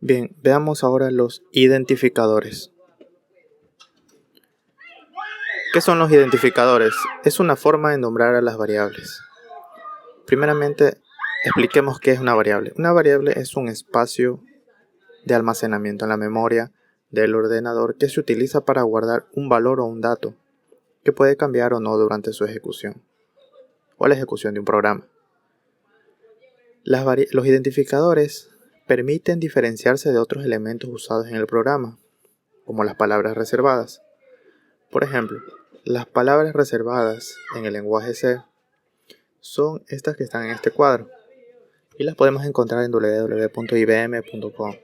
Bien, veamos ahora los identificadores. ¿Qué son los identificadores? Es una forma de nombrar a las variables. Primeramente, expliquemos qué es una variable. Una variable es un espacio de almacenamiento en la memoria del ordenador que se utiliza para guardar un valor o un dato que puede cambiar o no durante su ejecución o la ejecución de un programa. Los identificadores permiten diferenciarse de otros elementos usados en el programa, como las palabras reservadas. Por ejemplo, las palabras reservadas en el lenguaje C son estas que están en este cuadro y las podemos encontrar en www.ibm.com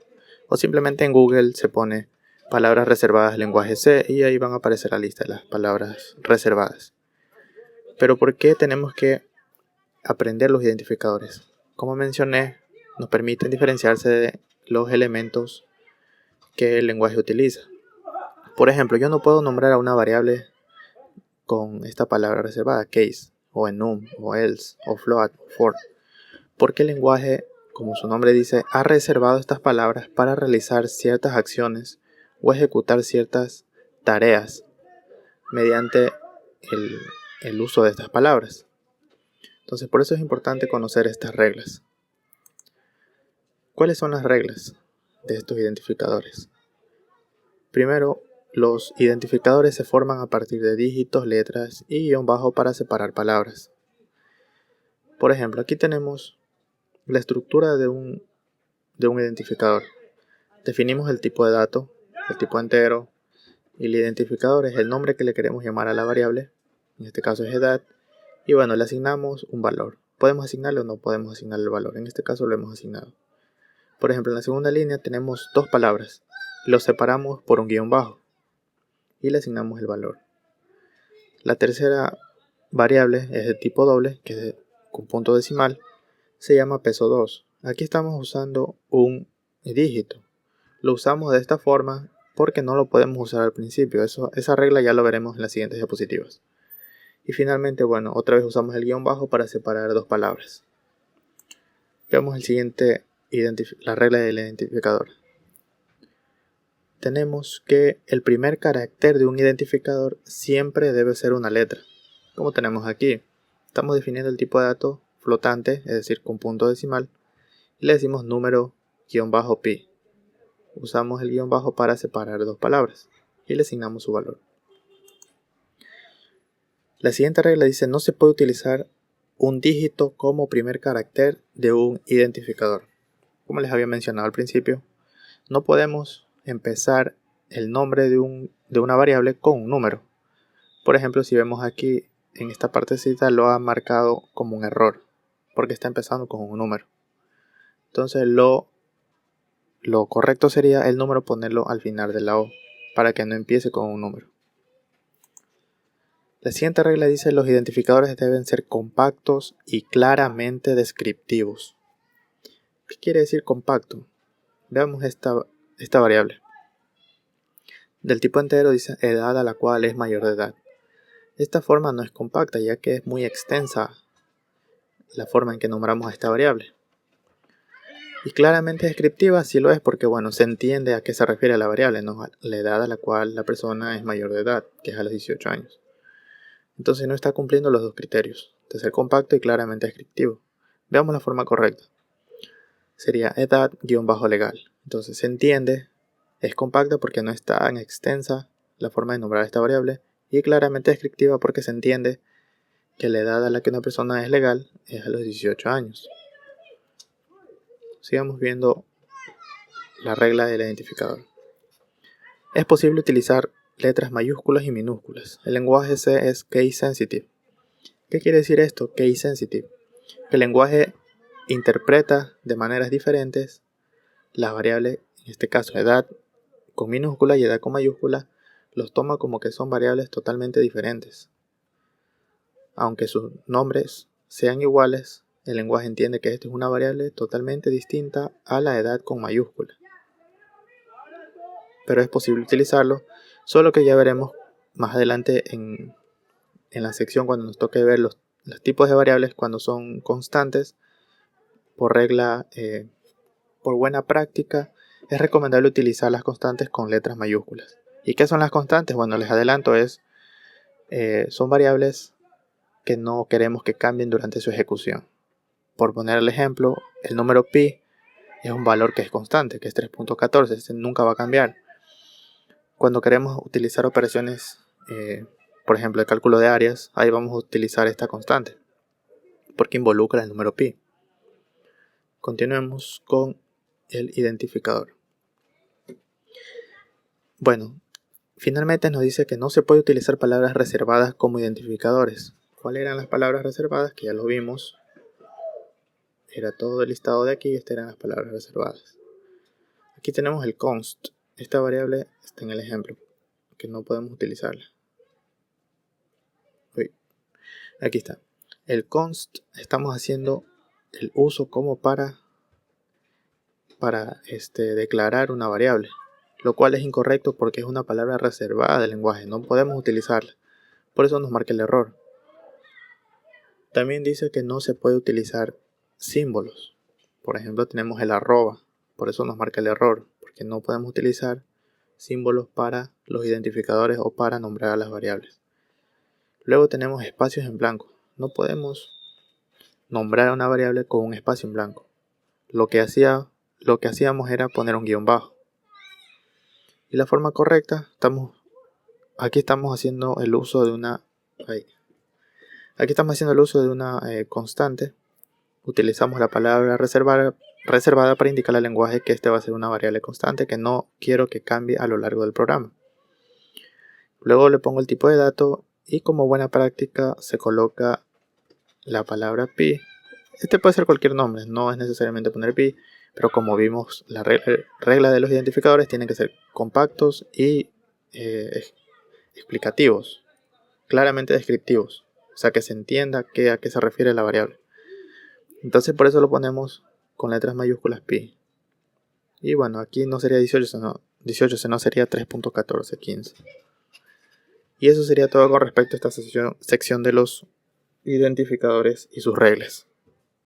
o simplemente en Google se pone palabras reservadas lenguaje C y ahí van a aparecer la lista de las palabras reservadas. Pero ¿por qué tenemos que aprender los identificadores? Como mencioné, nos permiten diferenciarse de los elementos que el lenguaje utiliza. Por ejemplo, yo no puedo nombrar a una variable con esta palabra reservada, case, o enum, o else, o float, o for, porque el lenguaje, como su nombre dice, ha reservado estas palabras para realizar ciertas acciones o ejecutar ciertas tareas mediante el uso de estas palabras. Entonces, por eso es importante conocer estas reglas. ¿Cuáles son las reglas de estos identificadores? Primero, los identificadores se forman a partir de dígitos, letras y guión bajo para separar palabras. Por ejemplo, aquí tenemos la estructura de un identificador. Definimos el tipo de dato, el tipo entero, y el identificador es el nombre que le queremos llamar a la variable, en este caso es edad, y bueno, le asignamos un valor. Podemos asignarle o no podemos asignarle el valor, en este caso lo hemos asignado. Por ejemplo, en la segunda línea tenemos dos palabras, los separamos por un guión bajo y le asignamos el valor. La tercera variable es de tipo doble, que es con punto decimal, se llama peso 2. Aquí estamos usando un dígito. Lo usamos de esta forma porque no lo podemos usar al principio. Esa regla ya lo veremos en las siguientes diapositivas. Y finalmente, bueno, otra vez usamos el guión bajo para separar dos palabras. Veamos el siguiente, la regla del identificador. Tenemos que el primer carácter de un identificador siempre debe ser una letra. Como tenemos aquí, estamos definiendo el tipo de dato flotante, es decir, con punto decimal, y le decimos número _pi. Usamos el guión bajo para separar dos palabras y le asignamos su valor. La siguiente regla dice: no se puede utilizar un dígito como primer carácter de un identificador. Como les había mencionado al principio, no podemos empezar el nombre de una variable con un número. Por ejemplo, si vemos aquí en esta partecita lo ha marcado como un error porque está empezando con un número. Entonces lo correcto sería el número ponerlo al final de la O para que no empiece con un número. La siguiente regla dice: los identificadores deben ser compactos y claramente descriptivos. ¿Qué quiere decir compacto? Veamos esta variable. Del tipo entero dice edad a la cual es mayor de edad. Esta forma no es compacta, ya que es muy extensa la forma en que nombramos a esta variable. Y claramente descriptiva sí lo es porque bueno, se entiende a qué se refiere la variable, ¿no? La edad a la cual la persona es mayor de edad, que es a los 18 años. Entonces no está cumpliendo los dos criterios, de ser compacto y claramente descriptivo. Veamos la forma correcta. Sería edad-legal. Entonces se entiende, es compacta porque no es tan extensa la forma de nombrar esta variable, y claramente descriptiva porque se entiende que la edad a la que una persona es legal es a los 18 años. Sigamos viendo la regla del identificador. Es posible utilizar letras mayúsculas y minúsculas. El lenguaje C es case sensitive. ¿Qué quiere decir esto? Case sensitive. El lenguaje interpreta de maneras diferentes las variables, en este caso edad con minúscula y edad con mayúscula, los toma como que son variables totalmente diferentes. Aunque sus nombres sean iguales, el lenguaje entiende que esta es una variable totalmente distinta a la edad con mayúscula. Pero es posible utilizarlo, solo que ya veremos más adelante en la sección cuando nos toque ver los tipos de variables cuando son constantes. Por regla, por buena práctica, es recomendable utilizar las constantes con letras mayúsculas. ¿Y qué son las constantes? Bueno, les adelanto, son variables que no queremos que cambien durante su ejecución. Por poner el ejemplo, el número pi es un valor que es constante, que es 3.14, este nunca va a cambiar. Cuando queremos utilizar operaciones, por ejemplo, el cálculo de áreas, ahí vamos a utilizar esta constante, porque involucra el número pi. Continuemos con el identificador. Bueno, finalmente nos dice que no se puede utilizar palabras reservadas como identificadores. ¿Cuáles eran las palabras reservadas? Que ya lo vimos. Era todo el listado de aquí y estas eran las palabras reservadas. Aquí tenemos el const. Esta variable está en el ejemplo, que no podemos utilizarla. Aquí está. El const estamos haciendo el uso como para declarar una variable, lo cual es incorrecto porque es una palabra reservada del lenguaje, no podemos utilizarla. Por eso nos marca el error. También dice que no se puede utilizar símbolos. Por ejemplo, tenemos el arroba, por eso nos marca el error, porque no podemos utilizar símbolos para los identificadores o para nombrar a las variables. Luego tenemos espacios en blanco. No podemos nombrar a una variable con un espacio en blanco. Lo que hacíamos era poner un guión bajo. Y la forma correcta, aquí estamos haciendo el uso de una constante. Utilizamos la palabra reservada para indicar al lenguaje que este va a ser una variable constante que no quiero que cambie a lo largo del programa. Luego le pongo el tipo de dato y como buena práctica se coloca la palabra pi. Este puede ser cualquier nombre, no es necesariamente poner pi, pero como vimos, la regla de los identificadores tienen que ser compactos y explicativos, claramente descriptivos, o sea que se entienda a qué se refiere la variable. Entonces por eso lo ponemos con letras mayúsculas pi. Y bueno, aquí no sería 18, sino sería 3.1415. Y eso sería todo con respecto a esta sección de los identificadores y sus reglas.